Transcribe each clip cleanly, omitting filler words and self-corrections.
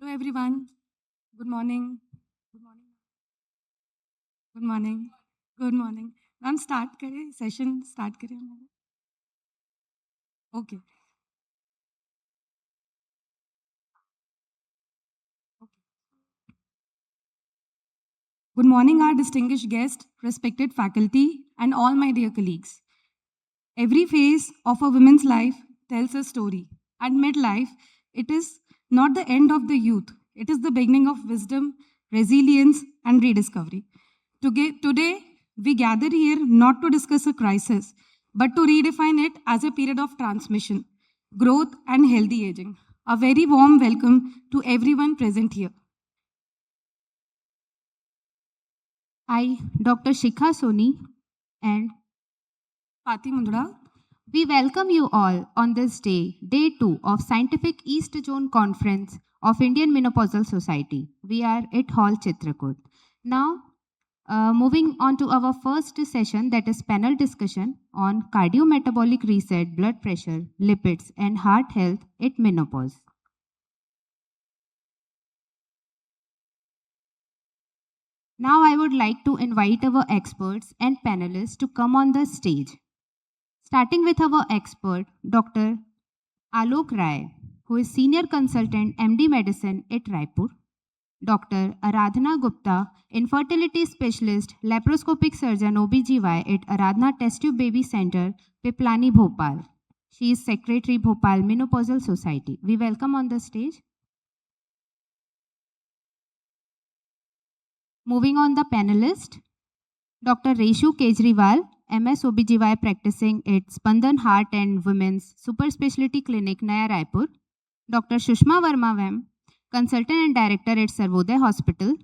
Hello everyone. Good morning. Good morning. Good morning. Good morning. Ma'am start करें session start करें हमारा okay Good morning our distinguished guest, respected faculty and all my dear colleagues. Every phase of a woman's life tells a story. At midlife, it is not the end of the youth. It is the beginning of wisdom, resilience and rediscovery. Today, we gather here not to discuss a crisis, but to redefine it as a period of transmission, growth, and healthy aging. A very warm welcome to everyone present here. I, Dr. Shikha Soni, and Pati Mundra. we welcome you all on this day, day 2 of Scientific East Zone Conference of Indian Menopausal Society. We are at Hall Chitrakoot. Now, moving on to our first session, that is panel discussion on cardiometabolic reset, blood pressure, lipids, and heart health at menopause. Now, I would like to invite our experts and panelists to come on the stage. Starting with our expert, Dr. Alok Rai, who is Senior Consultant MD Medicine at Raipur. Dr. Aradhana Gupta, Infertility Specialist, Laparoscopic Surgeon OBGY at Aradhana Test Tube Baby Center, Piplani, Bhopal. She is Secretary Bhopal Menopausal Society. We welcome on the stage. Moving on the panelist, Dr. Reshu Kejriwal, MS OBGY practicing at Spandan Heart and Women's Super Specialty Clinic, Naya Raipur. Dr. Shushma Verma Vem, Consultant and Director at Sarvodaya Hospital.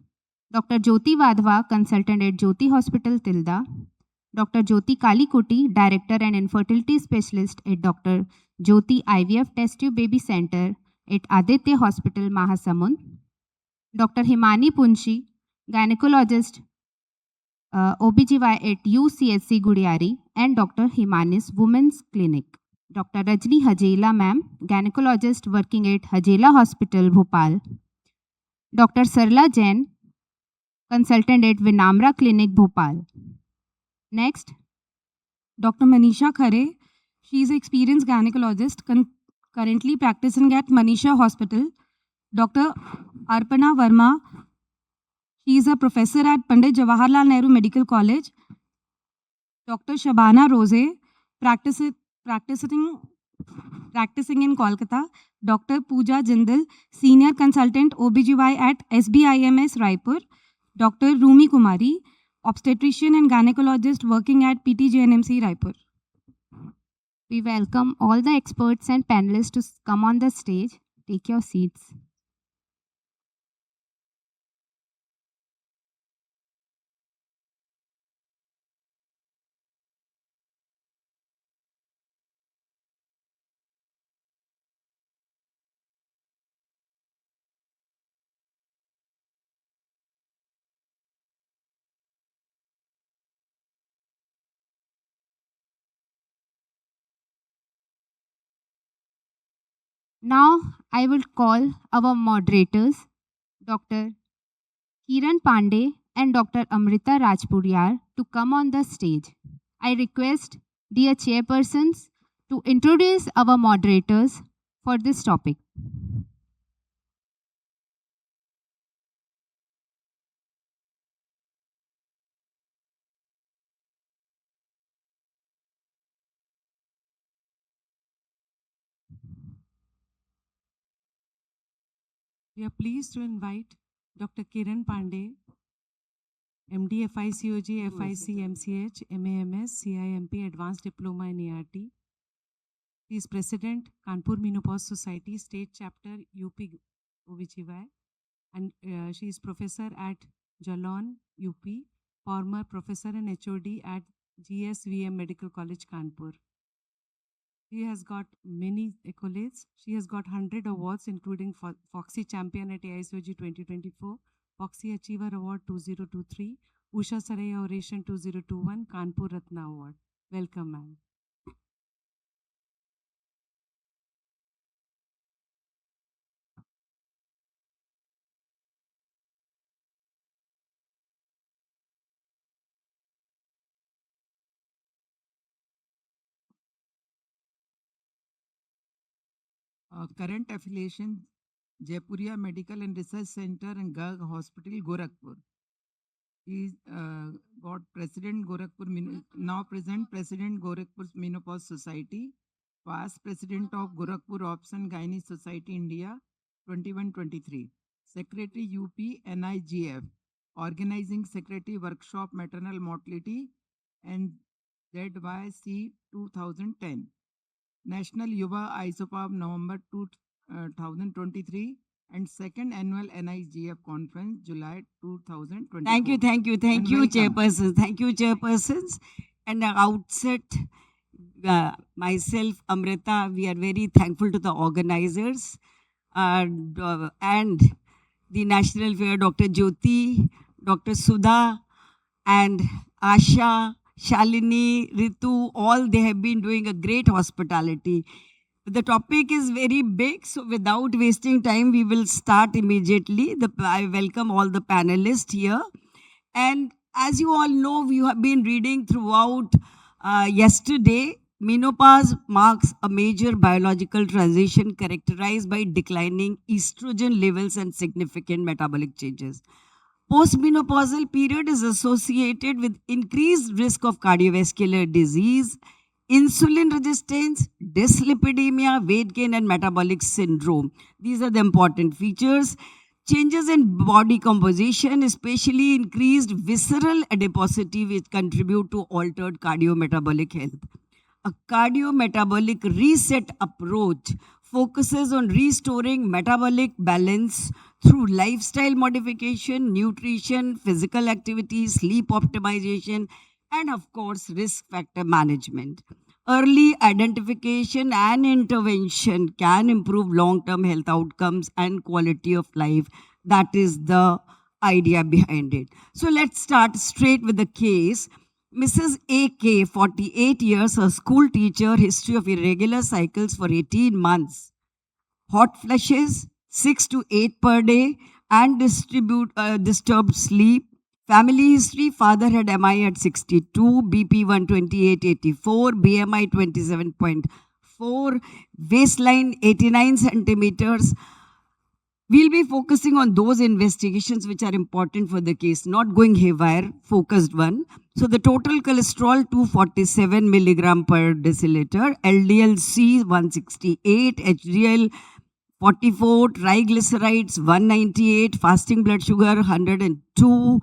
Dr. Jyoti Vadhva, Consultant at Jyoti Hospital, Tilda. Dr. Jyoti Kalikoti, Director and Infertility Specialist at Dr. Jyoti IVF Test Tube Baby Center at Aditya Hospital, Mahasamund. Dr. Himani Punchi, Gynecologist, OBGY at UCSC Gudiari, and Dr. Himanis Women's Clinic. Dr. Rajni Hajela ma'am, gynecologist working at Hajela Hospital, Bhopal. Dr. Sarla Jain, consultant at Vinamra Clinic, Bhopal. Next, Dr. Manisha Khare. She is an experienced gynecologist currently practicing at Manisha Hospital. Dr. Arpana Verma. She is a professor at Pandit Jawaharlal Nehru Medical College. Dr. Shabana Rose, practicing in Kolkata. Dr. Pooja Jindal, Senior Consultant OBGY at SBIMS Raipur. Dr. Rumi Kumari, Obstetrician and Gynecologist working at PTJNMC Raipur. we welcome all the experts and panelists to come on the stage. Take your seats. Now, I will call our moderators, Dr. Kiran Pandey and Dr. Amrita Rajpuriar, to come on the stage. I request dear chairpersons to introduce our moderators for this topic. We are pleased to invite Dr. Kiran Pandey, MD FICOG, FIC MCH, MAMS, CIMP, Advanced Diploma in ART. He is President, Kanpur Menopause Society, State Chapter, UP OBGY, and she is Professor at Jalon, UP, former Professor and HOD at GSVM Medical College, Kanpur. She has got many accolades. She has got 100 awards, including Foxy Champion at AISOG 2024, Foxy Achiever Award 2023, Usha Saraya Oration 2021, Kanpur Ratna Award. Welcome, ma'am. Current affiliation, Jaipuria Medical and Research Center and Garg Hospital, Gorakhpur. He got President Gorakhpur, now present President Gorakhpur Menopause Society, past President of Gorakhpur Option Gynae Society India, 21-23. Secretary UP NIGF, Organizing Secretary Workshop Maternal Mortality and ZYC 2010. National Yuva ISOPAB November 2023 and second annual NIGF conference July 2024. Thank And you, welcome. chairpersons. Thank you, chairpersons. And at outset, myself, Amrita, we are very thankful to the organizers and the National Fair, Dr. Jyoti, Dr. Sudha, and Asha, Shalini, Ritu, all they have been doing a great hospitality. The topic is very big, so without wasting time, we will start immediately. I welcome all the panelists here. And as you all know, we have been reading throughout yesterday. Menopause marks a major biological transition characterized by declining estrogen levels and significant metabolic changes. Postmenopausal period is associated with increased risk of cardiovascular disease, insulin resistance, dyslipidemia, weight gain, and metabolic syndrome. These are the important features. Changes in body composition, especially increased visceral adiposity, which contribute to altered cardiometabolic health. A cardiometabolic reset approach focuses on restoring metabolic balance through lifestyle modification, nutrition, physical activity, sleep optimization, and of course, risk factor management. Early identification and intervention can improve long-term health outcomes and quality of life. That is the idea behind it. So let's start straight with the case. Mrs. A.K., 48 years, a school teacher, history of irregular cycles for 18 months. Hot flushes, 6 to 8 per day, and disturbed sleep. Family history, father had MI at 62, BP 128/84, BMI 27.4, waistline 89 centimeters. We'll be focusing on those investigations which are important for the case, not going haywire, focused one. So the total cholesterol 247 milligram per deciliter, LDL-C 168, HDL 44, triglycerides 198, fasting blood sugar 102,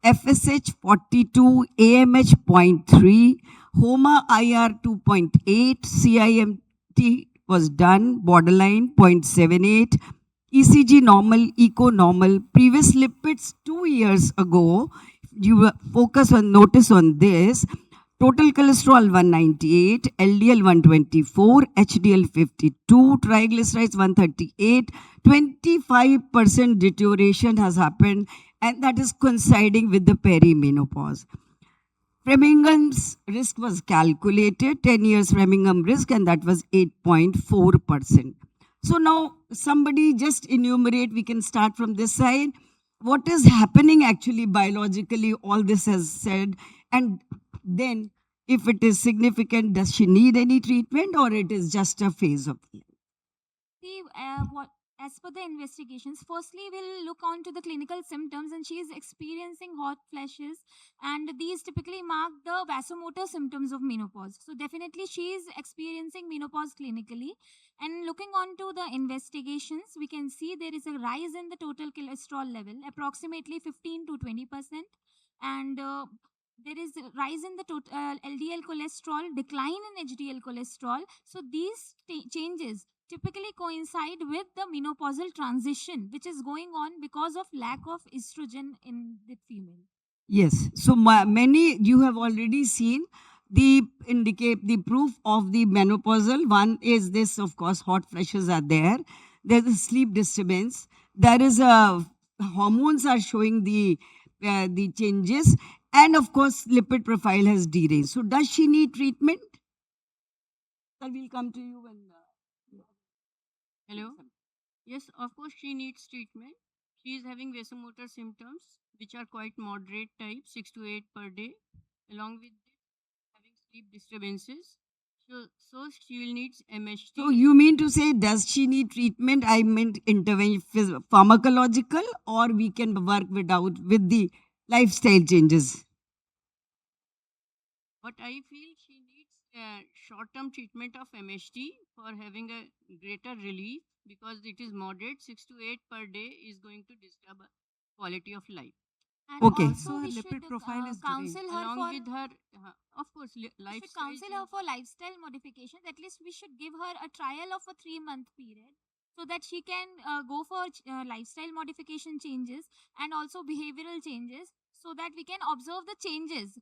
FSH 42, AMH 0.3, HOMA IR 2.8, CIMT was done, borderline 0.78, ECG normal, echo normal. Previous lipids 2 years ago, you notice on this. Total cholesterol 198, LDL 124, HDL 52, triglycerides 138, 25% deterioration has happened, and that is coinciding with the perimenopause. Framingham's risk was calculated, 10 years Framingham risk, and that was 8.4%. So now somebody just enumerate, we can start from this side. What is happening actually biologically, all this has said, and then if it is significant, does she need any treatment or it is just a phase of life? See, as per the investigations, firstly we'll look on to the clinical symptoms, and she is experiencing hot flashes, and these typically mark the vasomotor symptoms of menopause. So definitely she is experiencing menopause clinically. And looking on to the investigations, we can see there is a rise in the total cholesterol level, approximately 15 to 20%, and there is a rise in the total LDL cholesterol, decline in HDL cholesterol. So these changes typically coincide with the menopausal transition, which is going on because of lack of estrogen in the female. Yes. So many you have already seen the proof of the menopausal. One is this, of course, hot flashes are there. There's a sleep disturbance. There is a hormones are showing the changes, and of course, lipid profile has derailed. So does she need treatment? Sir, we'll come to you when. Hello? Yes, of course she needs treatment. She is having vasomotor symptoms, which are quite moderate type, 6 to 8 per day. Along with this, having sleep disturbances. So she will need MHT. So you mean to say, does she need treatment? I meant intervention, pharmacological, or we can work without with the lifestyle changes. But I feel she needs short-term treatment of MHT for having a greater relief, because it is moderate. 6 to 8 per day is going to disturb her quality of life. And Okay. also So her we lipid should profile is counsel deranged. her Along for with her, of course, we should lifestyle counsel her change. for lifestyle modifications. At least we should give her a trial of a 3-month period so that she can go for lifestyle modification changes and also behavioral changes, so that we can observe the changes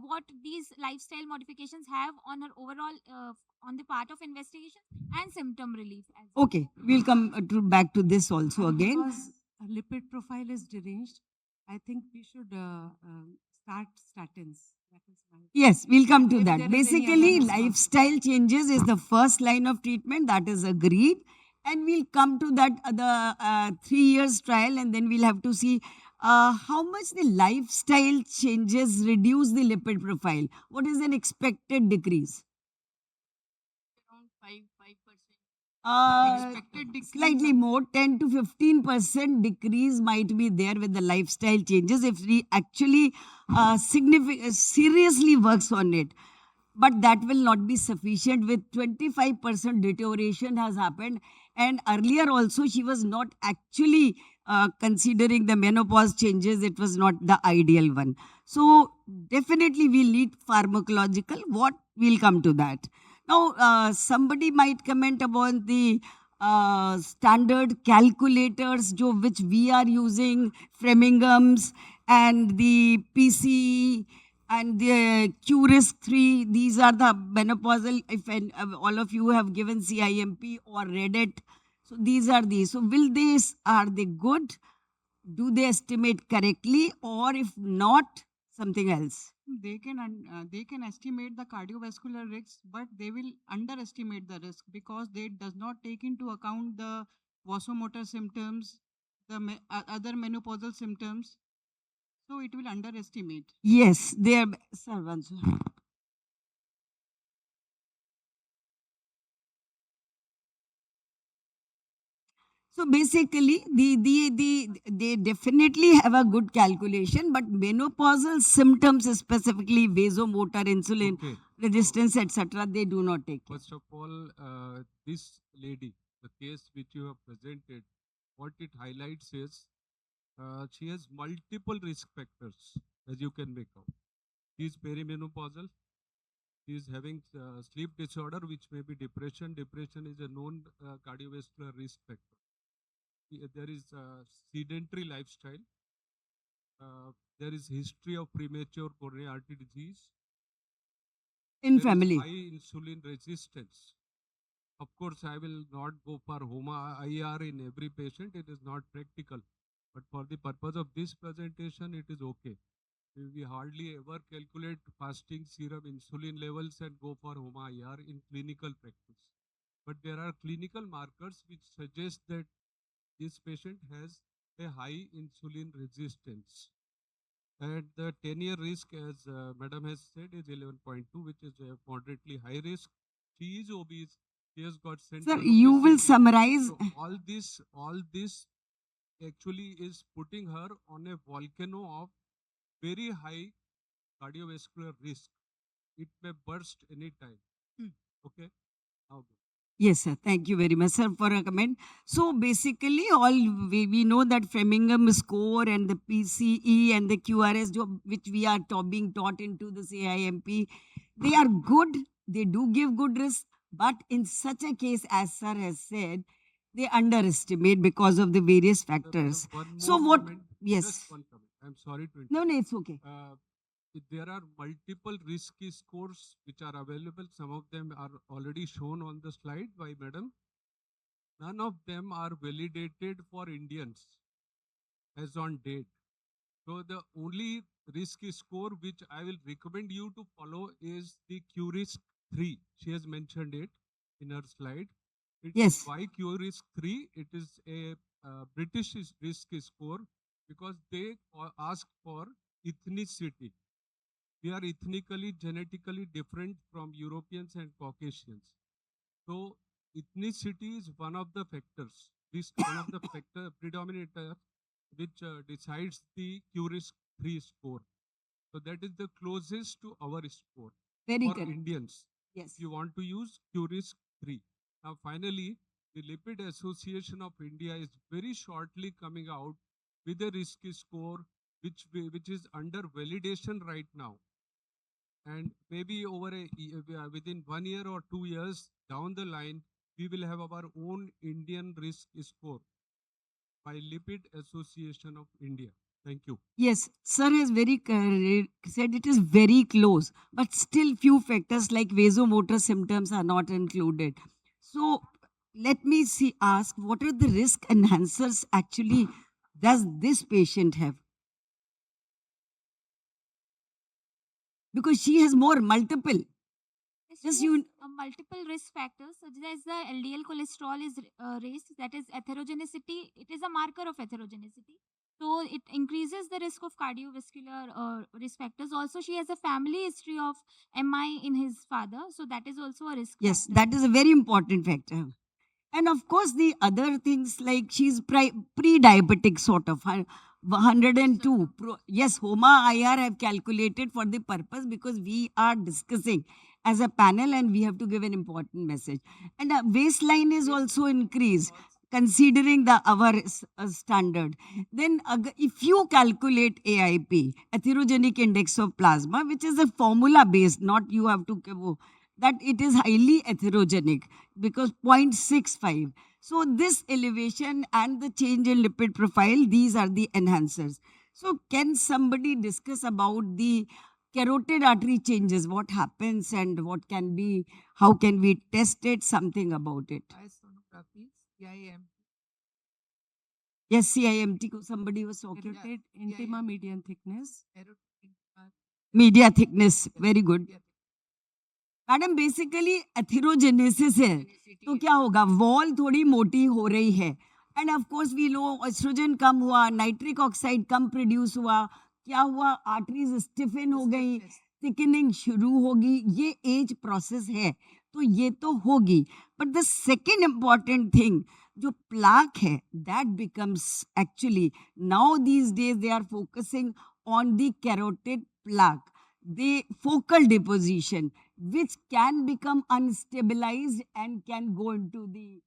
what these lifestyle modifications have on her overall on the part of investigation and symptom relief as well. Okay, we'll come back to this also And again. because her lipid profile is deranged, I think we should start statins. That is my. Yes, we'll come to If that. there is any Basically, other response. lifestyle changes is the first line of treatment. That is agreed. And we'll come to that the 3 years trial, and then we'll have to see how much the lifestyle changes reduce the lipid profile. What is an expected decrease? Around 5%. Expected decrease slightly more, 10 to 15% decrease might be there with the lifestyle changes if we actually seriously works on it. But that will not be sufficient. With 25% deterioration has happened, and earlier also she was not actually considering the menopause changes. It was not the ideal one. So definitely we'll need pharmacological. What, we'll come to that. Now, somebody might comment about the standard calculators which we are using, Framingham's and the PCE and the QRISK-3. These are the menopausal, if all of you have given CIMP or read it. So these are these. So are they good? Do they estimate correctly? Or if not, something else? They can estimate the cardiovascular risks, but they will underestimate the risk because they does not take into account the vasomotor symptoms, the other menopausal symptoms. So it will underestimate. Yes, they are. Sir, once. So basically, they definitely have a good calculation, but menopausal symptoms, specifically vasomotor, insulin Okay. resistance, etc., they do not take care. First of all, this lady, the case which you have presented, what it highlights is she has multiple risk factors, as you can make out. She is perimenopausal. She is having sleep disorder, which may be depression. Depression is a known cardiovascular risk factor. There is sedentary lifestyle. There is history of premature coronary artery disease. In There is family. high insulin resistance. Of course, I will not go for HOMA IR in every patient. It is not practical. But for the purpose of this presentation, it is okay. We hardly ever calculate fasting serum insulin levels and go for HOMA IR in clinical practice. But there are clinical markers which suggest that this patient has a high insulin resistance. And the 10-year risk, as Madam has said, is 11.2, which is a moderately high risk. She is obese. She has got central Sir, you will obesity. summarize. So all this actually is putting her on a volcano of very high cardiovascular risk. It may burst anytime. Okay? Now go. Yes, sir. Thank you very much, sir, for a comment. So basically, we know that Framingham score and the PCE and the QRS, which we are being taught into the CIMP, they are good. They do give good risk. But in such a case, as sir has said, they underestimate because of the various Sir, I have factors. one So more what? comment. Yes. Just one comment. I'm sorry to interrupt. No, no, it's okay. There are multiple risky scores which are available. Some of them are already shown on the slide by Madam. None of them are validated for Indians as on date. So the only risky score which I will recommend you to follow is the QRISK 3. She has mentioned it in her slide. Yes. Why QRISK 3? It is a British risk score because they ask for ethnicity. we are ethnically, genetically different from Europeans and Caucasians. So ethnicity is one of the factors, this one of the predominant which decides the QRISK 3 score. So that is the closest to our score Very for correct. Indians. Yes. You want to use QRISK 3. Now finally, the Lipid Association of India is very shortly coming out with a risk score which is under validation right now. And maybe within 1 year or 2 years down the line, we will have our own Indian risk score by Lipid Association of India. Thank you. Yes, sir has said it is very close, but still few factors like vasomotor symptoms are not included. So let me ask, what are the risk enhancers actually does this patient have? Because she has multiple. Yes, Just she you- has, multiple risk factors such as the LDL cholesterol is raised, that is atherogenicity. It is a marker of atherogenicity. So it increases the risk of cardiovascular risk factors. Also, she has a family history of MI in his father. So that is also a risk Yes, factor. that is a very important factor. And of course, the other things like she's pre-diabetic sort of. 102. Yes, HOMA IR have calculated for the purpose because we are discussing as a panel and we have to give an important message. And waistline is also increased considering our standard. Then if you calculate AIP, atherogenic index of plasma, which is a formula based, not you have to, that it is highly atherogenic because 0.65. So this elevation and the change in lipid profile, these are the enhancers. So can somebody discuss about the carotid artery changes, what happens and what can be, how can we test it, something about it? Eye sonography, CIM. Yes, CIMT, somebody was talking. Carotid intima median thickness. Media thickness, very good. Madam basically atherogenesis है तो क्या होगा wall थोड़ी मोटी हो रही है and of course we know oestrogen कम हुआ नाइट्रिक ऑक्साइड कम प्रोड्यूस हुआ क्या हुआ आर्टरीज स्टिफन हो गई थिकनिंग शुरू होगी ये एज प्रोसेस है तो ये तो होगी but the second important thing जो प्लाक है that becomes actually now these days they are focusing on the carotid plaque the focal deposition which can become unstabilized and can go into the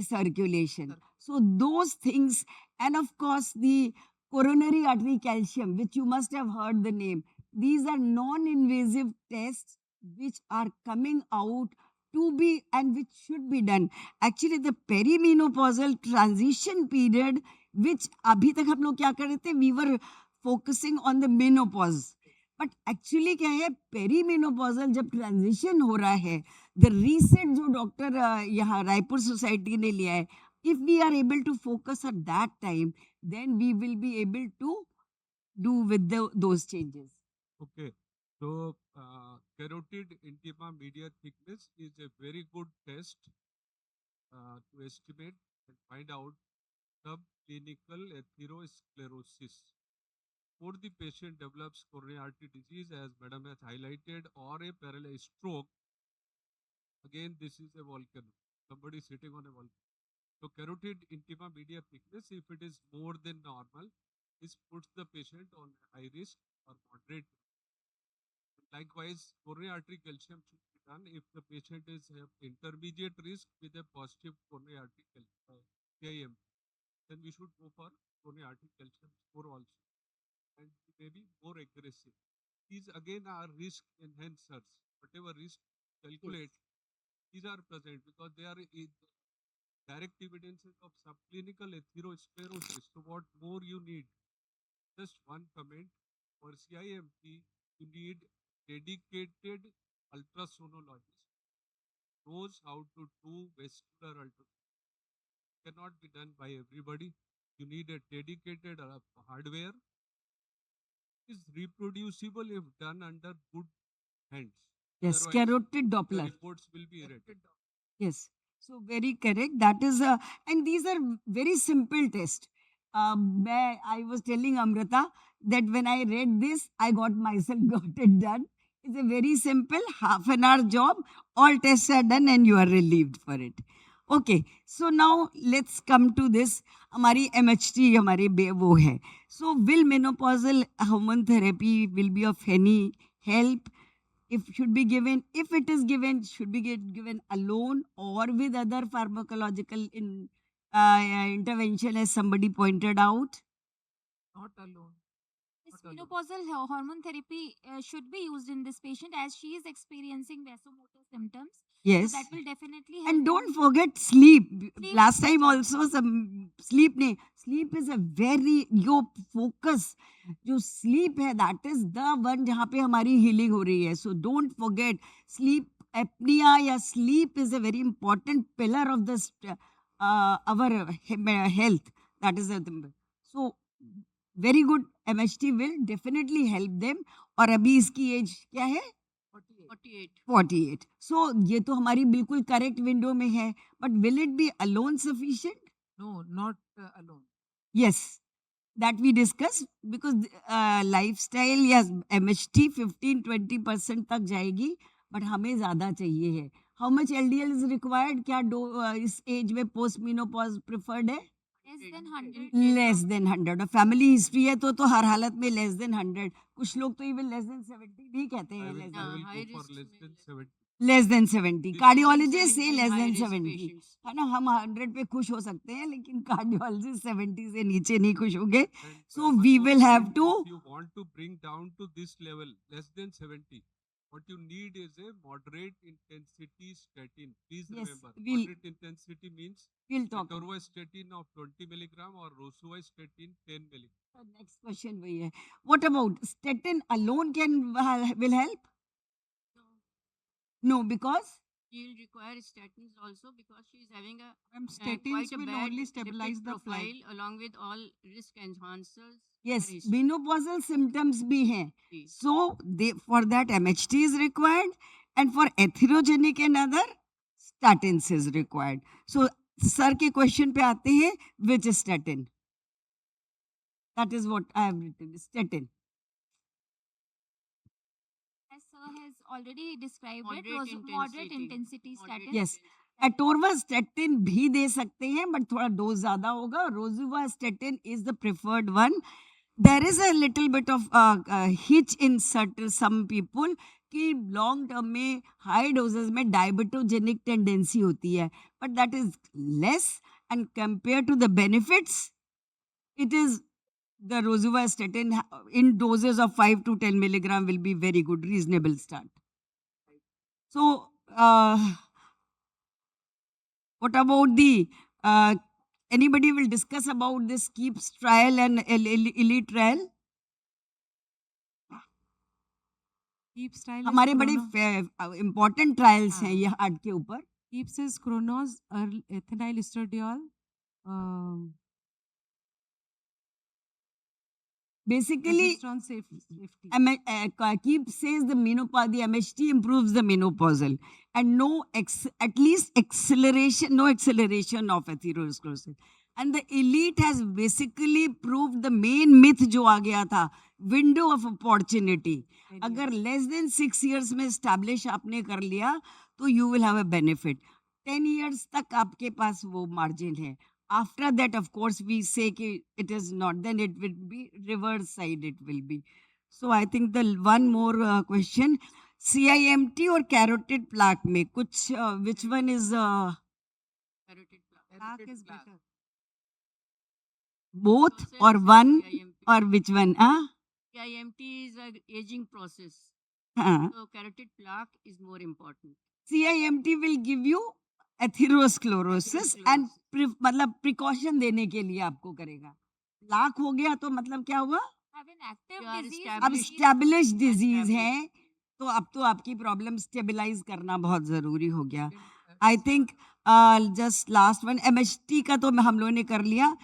circulation. So those things, and of course the coronary artery calcium, which you must have heard the name, these are non-invasive tests which are coming out to be and which should be done. Actually the perimenopausal transition period, which abhi tak hum log kya kar rahe the, we were focusing on the menopause. But actually क्या है perimenopausal जब transition हो रहा है the recent जो doctor यहाँ Raipur society ने लिया है if we are able to focus at that time then we will be able to do with those changes Okay, so carotid intima media thickness is a very good test to estimate and find out subclinical atherosclerosis. Or the patient develops coronary artery disease, as madam has highlighted, or a paralyzed stroke, again this is a volcano. Somebody sitting on a volcano. So carotid intima media thickness, if it is more than normal, this puts the patient on high risk or moderate. Likewise, coronary artery calcium should be done if the patient is intermediate risk with a positive coronary artery calcium, CIM. Then we should go for coronary artery calcium score also. And maybe more aggressive. These again are risk enhancers. Whatever risk calculate, these are present because they are direct evidences of subclinical atherosclerosis. So what more you need? Just one comment. For CIMT, you need dedicated ultrasonologist knows how to do vascular ultrasound. Cannot be done by everybody. You need a dedicated hardware is reproducible if done under good hands. yes Otherwise, carotid the doppler reports will be erratic. yes so very correct that is a and these are very simple tests I was telling Amrita that when I read this, I got myself got it done. It's a very simple half an hour job. All tests are done and you are relieved for it. Okay, so now let's come to this. हमारी MHT हमारे वो है. So will menopausal hormone therapy will be of any help? If should be given, if it is given, should be given alone or with other pharmacological intervention, as somebody pointed out. Not alone. This Not alone. menopausal hormone therapy should be used in this patient as she is experiencing vasomotor symptoms. Yes. So that will definitely help. And in- don't forget sleep. Sleep Last is time also- also some sleep ne. Sleep is a very your focus. जो sleep है that is the one जहाँ पे हमारी healing हो रही है. So don't forget sleep apnea या sleep is a very important pillar of this our health. That is so very good. MHT will definitely help them. और अभी इसकी एज क्या है? 48. 48. So ये तो हमारी बिल्कुल करेक्ट विंडो में है. But will it be alone sufficient? No, not alone. Yes, that we discuss because lifestyle या MHT 15-20% तक जाएगी, but हमें ज़्यादा चाहिए है. How much LDL is required? क्या इस एज में पोस्ट मेनोपॉज प्रिफर्ड है? less than 100. Less than 100. और फैमिली हिस्ट्री है तो हर हालत में लेस देन 100. कुछ लोग तो इवन लेस देन 70 भी कहते I हैं. will, Yeah, I will high go for risk less में than less. 70. Less than 70. Cardiologist से 70 less high than risk 70 patients. है ना. हम 100 पे खुश हो सकते हैं लेकिन कार्डियोलॉजिस्ट 70 से नीचे नहीं खुश होंगे. And So one we more will have thing, to- If you want to bring down to this level, less than 70, what you need is a moderate intensity statin. Please Yes, remember, we'll- moderate intensity means we'll talk. atorvastatin of 20 milligram or rosuvastatin 10 milligram. Next question वही है. What about statin alone will help? No, because She'll require statins also because she is having a Ma'am, quite statins a will bad only lipid stabilize the profile flow. along with all risk enhancers. yes, are menopausal symptoms भी हैं. established. So for that MHT is required and for atherogenic and other statins is required. So sir के question पे आते हैं, which is statin? That is what I have written, statin. As sir has already described Moderate it, was moderate intensity. intensity Moderate statin. Yes. intensity. Atorvastatin भी दे सकते हैं but थोड़ा dose ज्यादा होगा. Rosuvastatin is the preferred one. There is a little bit of hitch in some people कि long term में high doses में diabetogenic tendency होती है, but that is less and compare to the benefits it is the rosuvastatin in doses of 5 to 10 milligram will be very good, reasonable start. So, what about the, anybody will discuss about this KEEPS trial and ELITE trial? KEEPS trial हमारे बड़े important trials हैं ये heart के ऊपर. KEEPS is Chronos, ethinyl estradiol. Basically, Progesterone safety. KEEPS says the MHT improves the menopausal and at least no acceleration of atherosclerosis. And the ELITE has basically proved the main myth जो आ गया था, window of opportunity. अगर less than 6 years में establish आपने कर लिया तो you will have a benefit. 10 years तक आपके पास वो margin है. After that, of course, we say कि it is not, then it will be reverse side it will be. So I think the one more question, CIMT or carotid plaque में कुछ which one is Carotid plaque. Plaque is better. both Process or is one CIMT. or which one? CIMT is an aging process. हाँ. So carotid plaque is more important. CIMT will give you atherosclerosis and मतलब precaution देने के लिए आपको करेगा. लाख हो गया तो मतलब क्या हुआ? Have an active You are disease. अब established disease Established. है तो अब तो आपकी प्रॉब्लम स्टेबलाइज करना बहुत जरूरी हो गया. I think just last one MHT का तो हम लोगों ने कर लिया.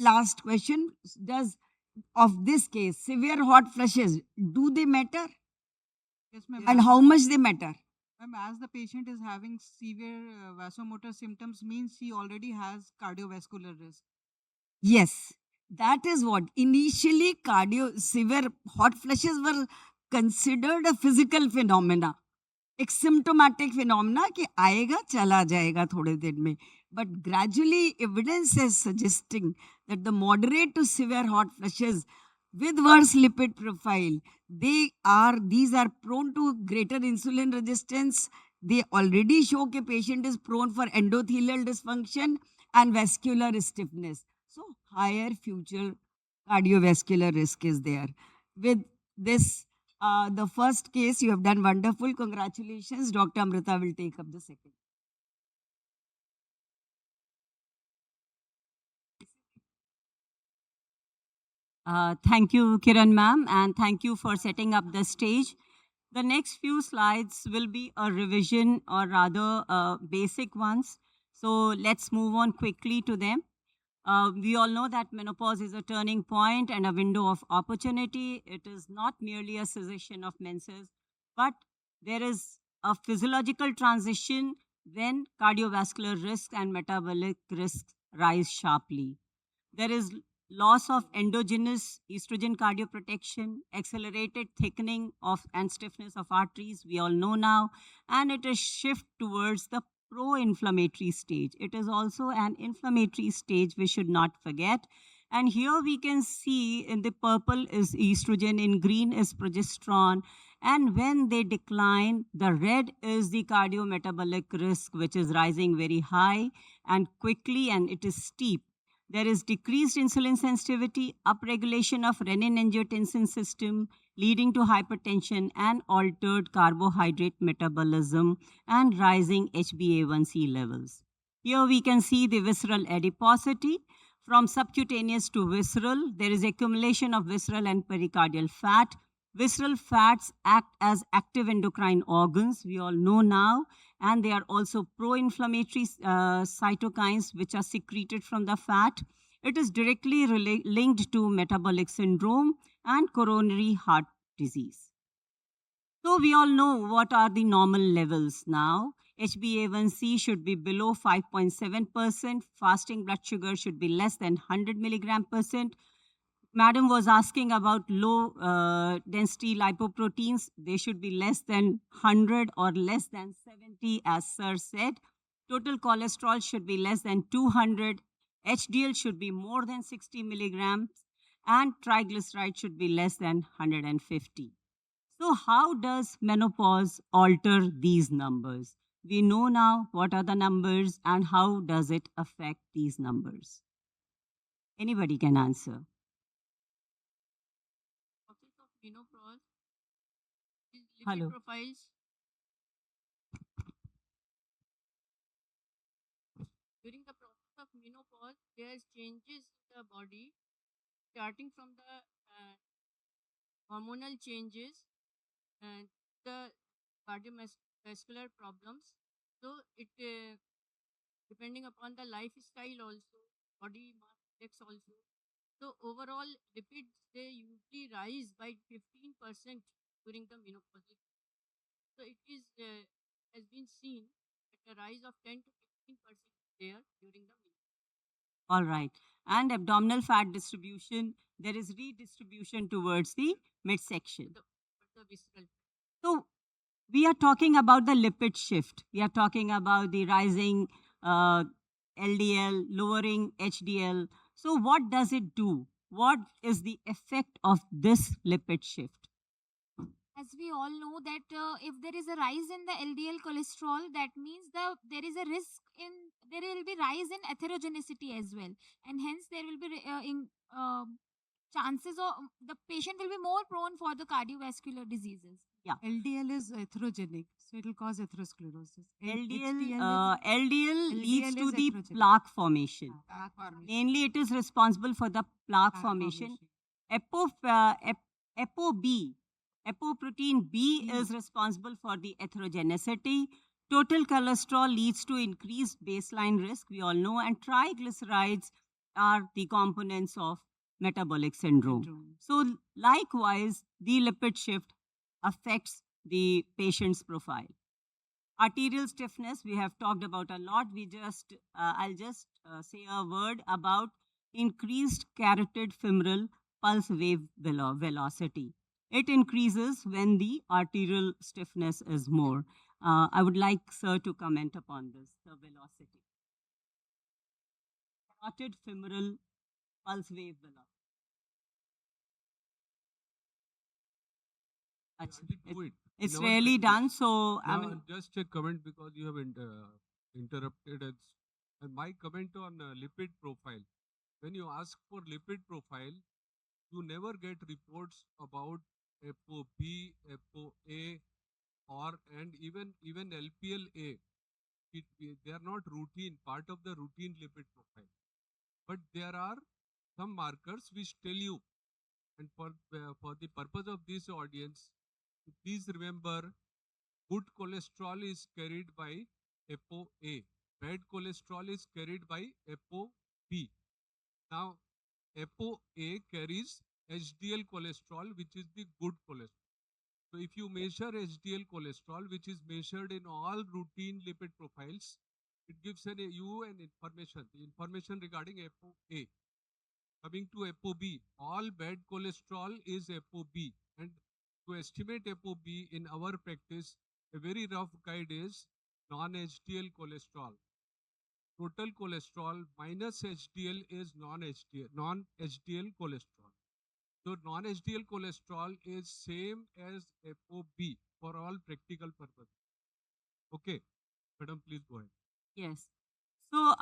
Last question, does of this case severe hot flushes, do they matter Yes, ma'am. and how much they matter? Ma'am, as the patient is having severe vasomotor symptoms, means she already has cardiovascular risk. Yes, that is what initially severe hot flashes were considered a physical phenomena, एक symptomatic phenomena कि आएगा चला जाएगा थोड़े दिन में. But gradually evidence is suggesting that the moderate to severe hot flashes with worse lipid profile, these are prone to greater insulin resistance. They already show that patient is prone for endothelial dysfunction and vascular stiffness. So higher future cardiovascular risk is there. With this, the first case, you have done wonderful. Congratulations. Dr. Amrita will take up the second. Thank you, Kiran ma'am, and thank you for setting up the stage. The next few slides will be a revision or rather basic ones. So let's move on quickly to them. We all know that menopause is a turning point and a window of opportunity. It is not merely a cessation of menses, but there is a physiological transition when cardiovascular risk and metabolic risks rise sharply. There is loss of endogenous estrogen cardioprotection, accelerated thickening of and stiffness of arteries, we all know now, and it is shift towards the pro-inflammatory stage. It is also an inflammatory stage we should not forget. And here we can see in the purple is estrogen, in green is progesterone, and when they decline, the red is the cardiometabolic risk, which is rising very high and quickly, and it is steep. There is decreased insulin sensitivity, upregulation of renin-angiotensin system, leading to hypertension and altered carbohydrate metabolism and rising HbA1c levels. Here we can see the visceral adiposity. From subcutaneous to visceral, there is accumulation of visceral and pericardial fat. Visceral fats act as active endocrine organs, we all know now, and they are also pro-inflammatory cytokines which are secreted from the fat. It is directly linked to metabolic syndrome and coronary heart disease. So we all know what are the normal levels now. HbA1c should be below 5.7%. Fasting blood sugar should be less than 100 milligram percent. Madam was asking about low density lipoproteins. They should be less than 100 or less than 70, as sir said. Total cholesterol should be less than 200. HDL should be more than 60 milligrams. And triglyceride should be less than 150. So how does menopause alter these numbers? We know now what are the numbers and how does it affect these numbers? Anybody can answer. Process of menopause is lipid Hello. profiles. During the process of menopause, there's changes in the body, starting from the hormonal changes and the cardiovascular problems. So it depending upon the lifestyle also, body mass index also. So overall lipids they usually rise by 15% during the menopausal. So it is has been seen that a rise of 10 to 15% there during the menopause. All right. And abdominal fat distribution, there is redistribution towards the midsection. The visceral. So we are talking about the lipid shift. We are talking about the rising LDL, lowering HDL. So what does it do? What is the effect of this lipid shift? As we all know that if there is a rise in the LDL cholesterol, that means there is a risk in there will be rise in atherogenicity as well, and hence there will be chances of the patient will be more prone for the cardiovascular diseases. Yeah. LDL is atherogenic, so it will cause atherosclerosis. And LDL leads to is the atherogenic. plaque formation. Plaque formation. Mainly, it is responsible for the plaque Plaque formation. formation. Apoprotein B is responsible for the atherogenicity. Total cholesterol leads to increased baseline risk, we all know, and triglycerides are the components of metabolic syndrome. So, likewise, the lipid shift affects the patient's profile. Arterial stiffness, we have talked about a lot. I'll just say a word about increased carotid femoral pulse wave velocity. It increases when the arterial stiffness is more. I would like sir to comment upon this, the velocity. Carotid femoral pulse wave velocity. Achha, Rarely do it. it's In our rarely practice. done, so I Now, mean, just a comment because you have interrupted us. And my comment on lipid profile. When you ask for lipid profile, you never get reports about FOB, FOA, or and even LPLA. They are not routine part of the routine lipid profile. But there are some markers which tell you. And for the purpose of this audience, please remember, good cholesterol is carried by FOA. Bad cholesterol is carried by FOB. Now, FOA carries HDL cholesterol, which is the good cholesterol. So, if you measure HDL cholesterol, which is measured in all routine lipid profiles, it gives you an information, the information regarding FOA. Coming to FOB, all bad cholesterol is FOB. And to estimate FOB in our practice, a very rough guide is non-HDL cholesterol. Total cholesterol minus HDL is non-HDL cholesterol. So non-HDL cholesterol is same as FOB for all practical purposes. Okay, madam, please go ahead. yes. So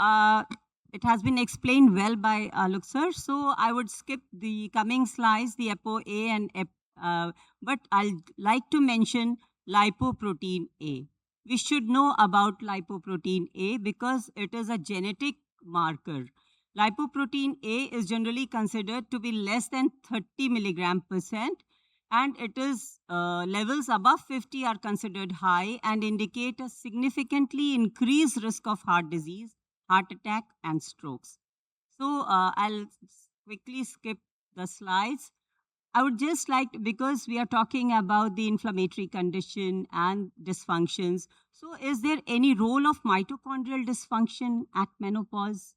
it has been explained well by Alok sir. So I would skip the coming slides, the ApoA and but I'll like to mention lipoprotein A. We should know about lipoprotein A because it is a genetic marker. Lipoprotein A is generally considered to be less than 30 milligram percent, and it is levels above 50 are considered high and indicate a significantly increased risk of heart disease, heart attack, and strokes. So I'll quickly skip the slides. I would just like to, because we are talking about the inflammatory condition and dysfunctions. So is there any role of mitochondrial dysfunction at menopause?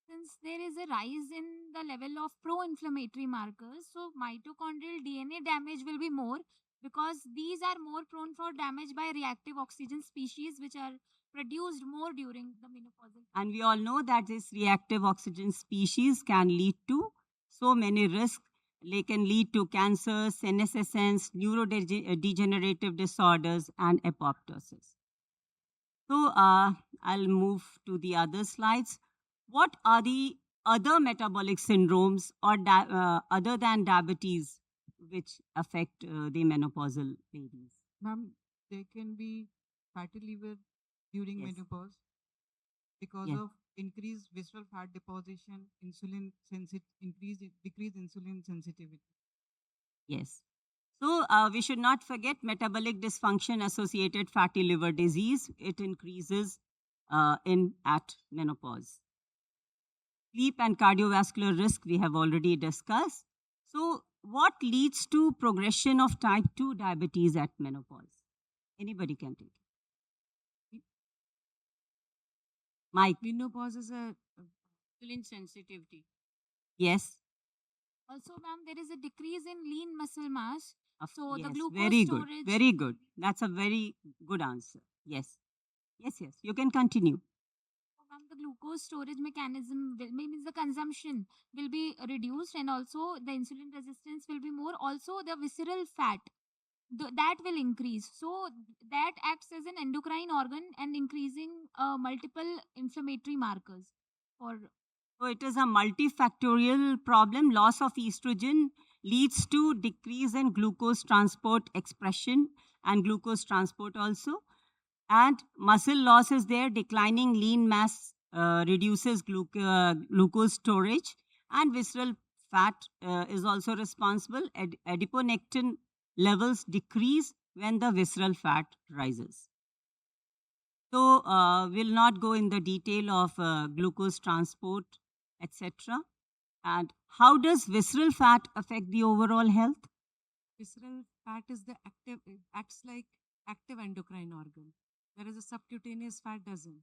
Since there is a rise in the level of pro-inflammatory markers, so mitochondrial DNA damage will be more because these are more prone for damage by reactive oxygen species which are produced more during the menopausal. And we all know that this reactive oxygen species can lead to so many risks. They can lead to cancer, senescence, neurodegenerative disorders, and apoptosis. So I'll move to the other slides. What are the other metabolic syndromes or other than diabetes which affect the menopausal ladies? Ma'am, there can be fatty liver during Yes. menopause because Yes. of increased visceral fat deposition, decreased insulin sensitivity. Yes. So we should not forget metabolic dysfunction associated fatty liver disease. It increases at menopause. Sleep and cardiovascular risk we have already discussed. So what leads to progression of type 2 diabetes at menopause? Anybody can take it. Mike, Menopause is a Insulin sensitivity. yes. Also, ma'am, there is a decrease in lean muscle mass. So the Yes, glucose very storage. good, very good. That's a very good answer. Yes. Yes, yes. You can continue. Ma'am, the glucose storage mechanism means the consumption will be reduced and also the insulin resistance will be more. Also, the visceral fat that will increase. So that acts as an endocrine organ and increasing multiple inflammatory markers for. So it is a multifactorial problem. Loss of estrogen leads to decrease in glucose transport expression and glucose transport also. And muscle loss is there, declining lean mass reduces glucose storage, and visceral fat is also responsible. Adiponectin levels decrease when the visceral fat rises. So we'll not go in the detail of glucose transport, etc. And how does visceral fat affect the overall health? visceral fat is the active, it acts like active endocrine organ, whereas a subcutaneous fat doesn't.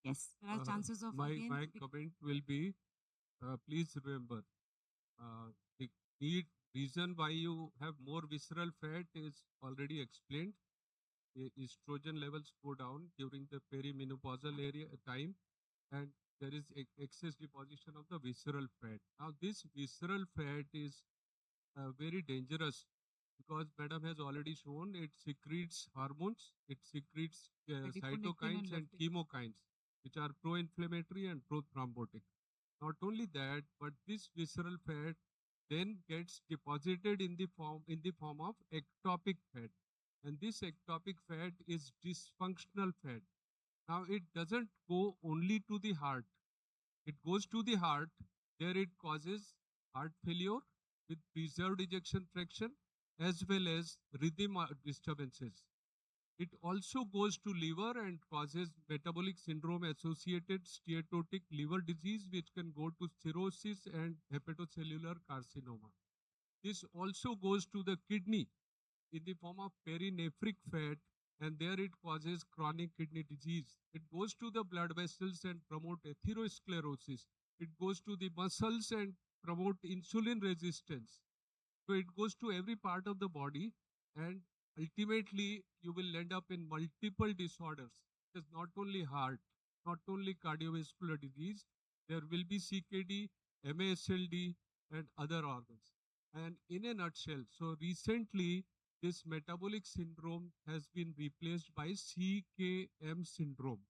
Yes. There are chances of my again. comment will be, please remember, the need reason why you have more visceral fat is already explained. Estrogen levels go down during the perimenopausal area time, and there is excess deposition of the visceral fat. Now, this visceral fat is very dangerous because madam has already shown it secretes hormones, it secretes Adiponectin cytokines and and chemokines, which are pro-inflammatory and pro-thrombotic. Not only that, but this visceral fat then gets deposited in the form of ectopic fat, and this ectopic fat is dysfunctional fat. Now it doesn't go only to the heart; it goes to the heart. There it causes heart failure with preserved ejection fraction as well as rhythm disturbances. It also goes to liver and causes metabolic syndrome associated steatotic liver disease, which can go to cirrhosis and hepatocellular carcinoma. This also goes to the kidney in the form of perinephric fat, and there it causes chronic kidney disease. It goes to the blood vessels and promote atherosclerosis. It goes to the muscles and promote insulin resistance. So it goes to every part of the body, and ultimately you will end up in multiple disorders. It's not only heart, not only cardiovascular disease, there will be CKD, MASLD, and other organs. And in a nutshell, so recently this metabolic syndrome has been replaced by CKM syndrome.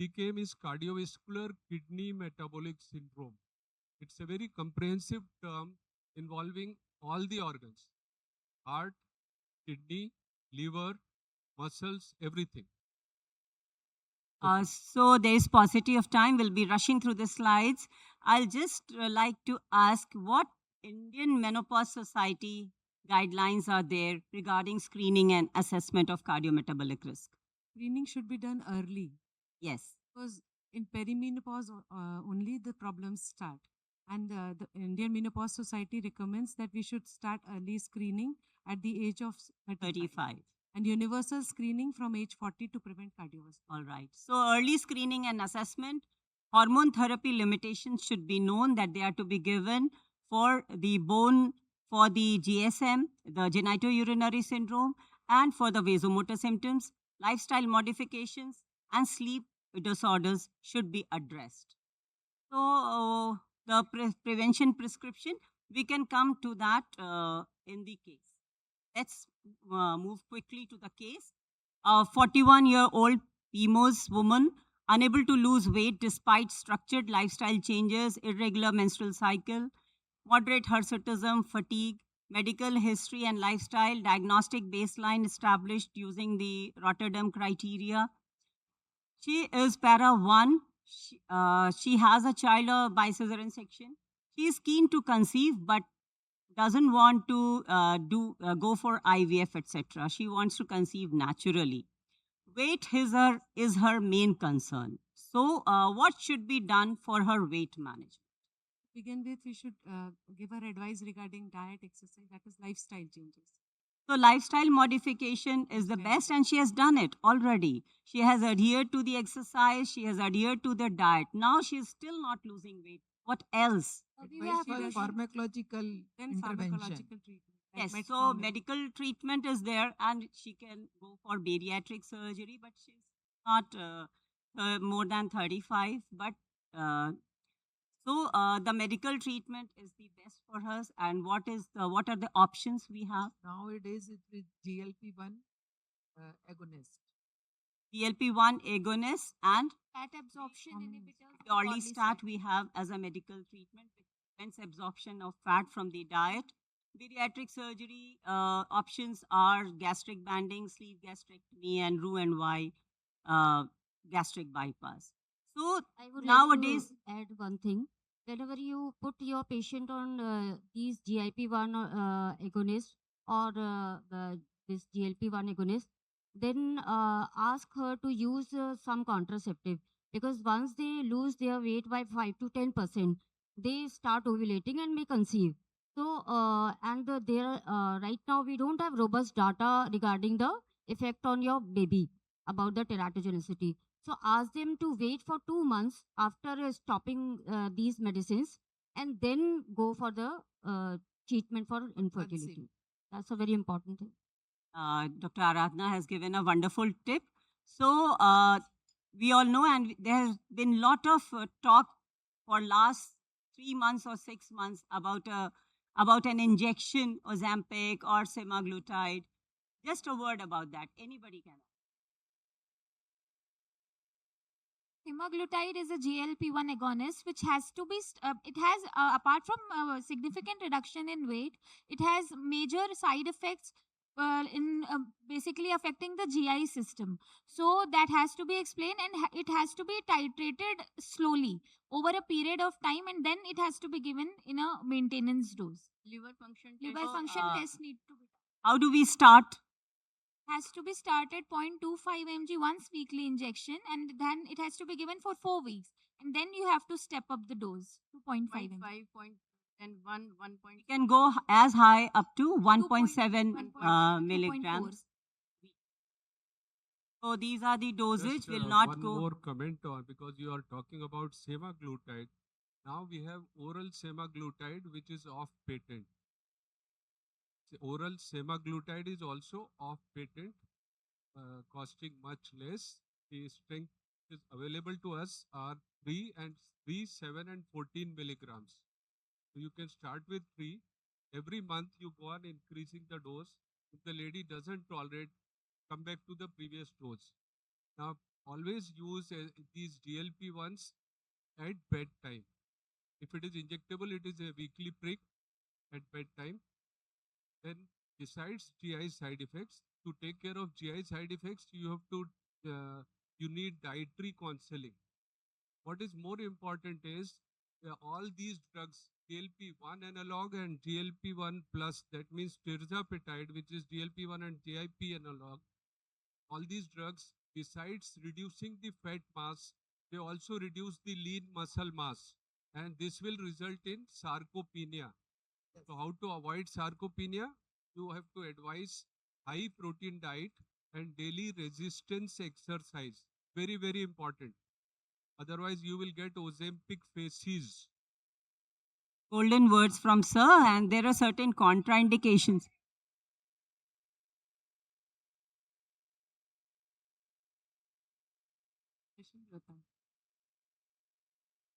CKM is cardiovascular kidney metabolic syndrome. It's a very comprehensive term involving all the organs: heart, kidney, liver, muscles, everything. So there is paucity of time. We'll be rushing through the slides. I'll just like to ask what Indian Menopause Society guidelines are there regarding screening and assessment of cardiometabolic risk. Screening should be done early Yes. because in perimenopause only the problems start. And the Indian Menopause Society recommends that we should start early screening at the age of 35. and universal screening from age 40 to prevent cardiovascular. All right. So early screening and assessment, hormone therapy limitations should be known that they are to be given for the bone, for the GSM, the genitourinary syndrome, and for the vasomotor symptoms. Lifestyle modifications and sleep disorders should be addressed. So the prevention prescription, we can come to that in the case. Let's move quickly to the case. A 41-year-old PMOS woman unable to lose weight despite structured lifestyle changes, irregular menstrual cycle, moderate hirsutism, fatigue, medical history and lifestyle, diagnostic baseline established using the Rotterdam criteria. She is para 1. She has a child by cesarean section. She is keen to conceive but doesn't want to go for IVF, etc. She wants to conceive naturally. Weight is her main concern. So, what should be done for her weight management? To begin with, we should give her advice regarding diet, exercise, that is lifestyle changes. So, lifestyle modification is the best, and she has done it already. She has adhered to the exercise, she has adhered to the diet. Now, she is still not losing weight. What else? Advice for pharmacological Then intervention. pharmacological treatment. like Yes, so metformin. medical treatment is there, and she can go for bariatric surgery, but she's not more than 35. But the medical treatment is the best for her. And what are the options we have? Nowadays, it's with GLP-1 agonist. GLP-1 agonist and Fat absorption inhibitors. the orlistat we have as a medical treatment, which prevents absorption of fat from the diet. Bariatric surgery options are gastric banding, sleeve gastrectomy, and Roux-en-Y gastric bypass. So I would nowadays, like to add one thing. Whenever you put your patient on these GIP-1 agonist or this GLP-1 agonist, then ask her to use some contraceptive, because once they lose their weight by 5 to 10%, they start ovulating and may conceive. So, right now we don't have robust data regarding the effect on your baby about the teratogenicity. So ask them to wait for 2 months after stopping these medicines and then go for the treatment for infertility. That's a very important thing. Dr. Aradhana has given a wonderful tip. So we all know, and there has been lot of talk for last 3 months or 6 months about an injection, Ozempic or semaglutide. Just a word about that. Anybody can. Semaglutide is a GLP-1 agonist, which has to be, it has, apart from significant reduction in weight, it has major side effects in basically affecting the GI system. So that has to be explained, and it has to be titrated slowly over a period of time, and then it has to be given in a maintenance dose. Liver function Liver test. function test need to be How do we start? has to be started 0.25 mg once weekly injection, and then it has to be given for 4 weeks, and then you have to step up the dose to 0.5 mg. 5 point and 1 point. We can go as high up to 1.7 2.4. milligrams. So these are the dosage. Just, Will not one go. more comment on, because you are talking about semaglutide. Now we have oral semaglutide, which is off patent. Oral semaglutide is also off patent, costing much less. The strength is available to us are 3, 7 and 14 milligrams. So you can start with 3. Every month you go on increasing the dose. If the lady doesn't tolerate, come back to the previous dose. Now always use these GLP-1s at bedtime. If it is injectable, it is a weekly prick at bedtime. Then besides GI side effects, to take care of GI side effects, you have to you need dietary counseling. What is more important is all these drugs, GLP-1 analog and GLP-1 plus, that means tirzepatide, which is GLP-1 and GIP analog. All these drugs, besides reducing the fat mass, they also reduce the lean muscle mass, and this will result in sarcopenia. So how to avoid sarcopenia? You have to advise high protein diet and daily resistance exercise. Very, very important. Otherwise, you will get Ozempic faces. Golden words from sir, and there are certain contraindications.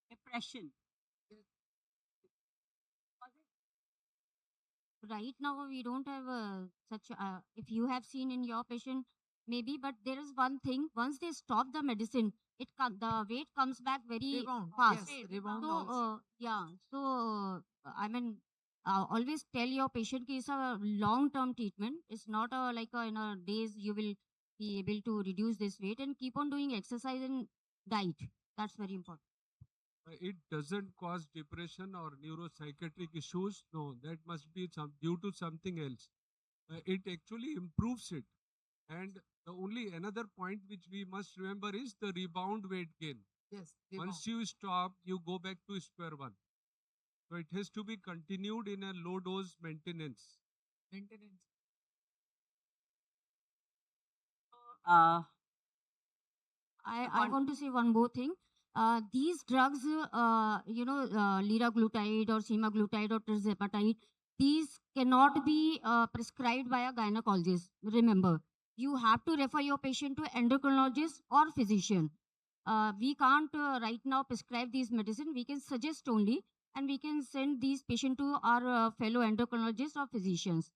Depression. Right now we don't have such if you have seen in your patient maybe, but there is one thing: once they stop the medicine, the weight comes back very Rebound. fast. Yes, rebound So also. yeah, so I mean, always tell your patient कि it's a long term treatment. It's not like in a days you will be able to reduce this weight, and keep on doing exercise and diet. That's very important. It doesn't cause depression or neuropsychiatric issues. No, that must be due to something else. It actually improves it. And the only another point which we must remember is the rebound weight gain. Yes. Once you stop, you go back to square one. So it has to be continued in a low dose maintenance. Maintenance. I want to say one more thing. These drugs, liraglutide or semaglutide or tirzepatide, these cannot be prescribed by a gynecologist. Remember, you have to refer your patient to endocrinologist or physician. We can't right now prescribe these medicine. We can suggest only, and we can send these patients to our fellow endocrinologists or physicians.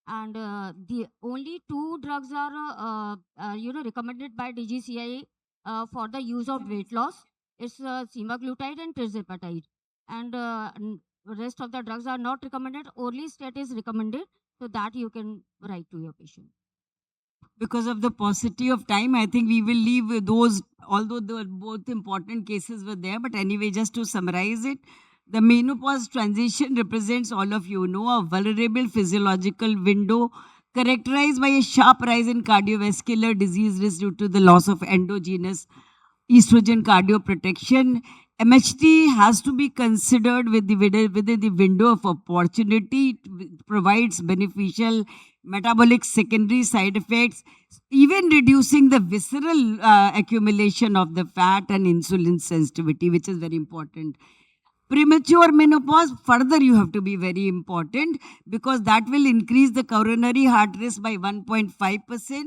And the only 2 drugs are recommended by DGCI for the use of weight loss. It's semaglutide and tirzepatide, and rest of the drugs are not recommended. Orlistat is recommended, so that you can write to your patient. Because of the paucity of time, I think we will leave with those, although the both important cases were there. But anyway, just to summarize it, the menopause transition represents, all of you know, a vulnerable physiological window characterized by a sharp rise in cardiovascular disease risk due to the loss of endogenous estrogen cardioprotection MHT has to be considered within the window of opportunity. It provides beneficial metabolic secondary side effects, even reducing the visceral accumulation of the fat and insulin sensitivity, which is very important. Premature menopause, further you have to be very important because that will increase the coronary heart risk by 1.5%.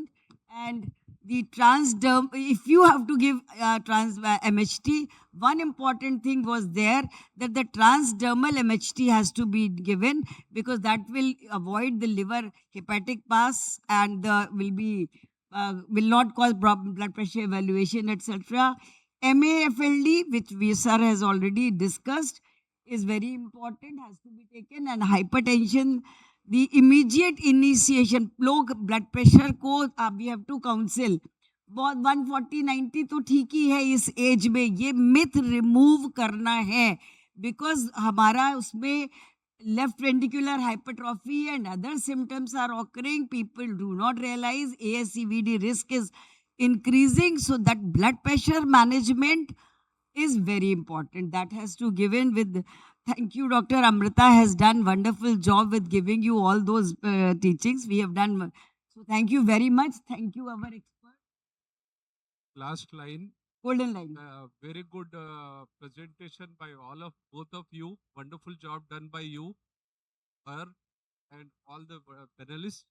And the transderm, if you have to give MHT, one important thing was there that the transdermal MHT has to be given because that will avoid the liver hepatic pass and will not cause blood pressure evaluation, etc. MAFLD, which sir has already discussed, is very important, has to be taken. And hypertension, the immediate initiation, low blood pressure को we have to counsel. 140-90 तो ठीक ही है इस as में, ये myth remove करना है because हमारा उसमें left ventricular hypertrophy and other symptoms are occurring. People do not realize ASCVD risk is increasing. So that blood pressure management is very important. That has to given with, thank you, Dr. Amrita has done wonderful job with giving you all those teachings. We have done. So thank you very much. Thank you, our expert. Last line. Golden line. Very good presentation by both of you. Wonderful job done by you, her, and all the panelists.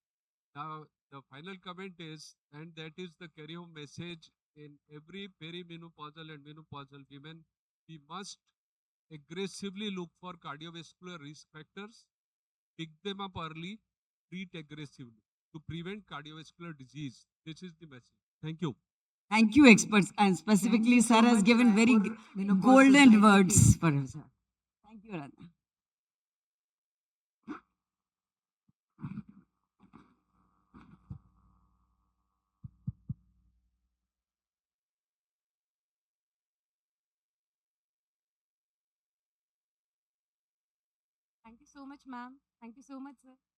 Now, the final comment is, and that is the carry-home message in every perimenopausal and menopausal women, we must aggressively look for cardiovascular risk factors, pick them up early, treat aggressively to prevent cardiovascular disease. This is the message. Thank you. Thank you, experts. And specifically, you sir so has much, given very Raipur Menopause golden Society words team. for us. Thank you, Radha. Thank you so much, ma'am. Thank you so much, sir.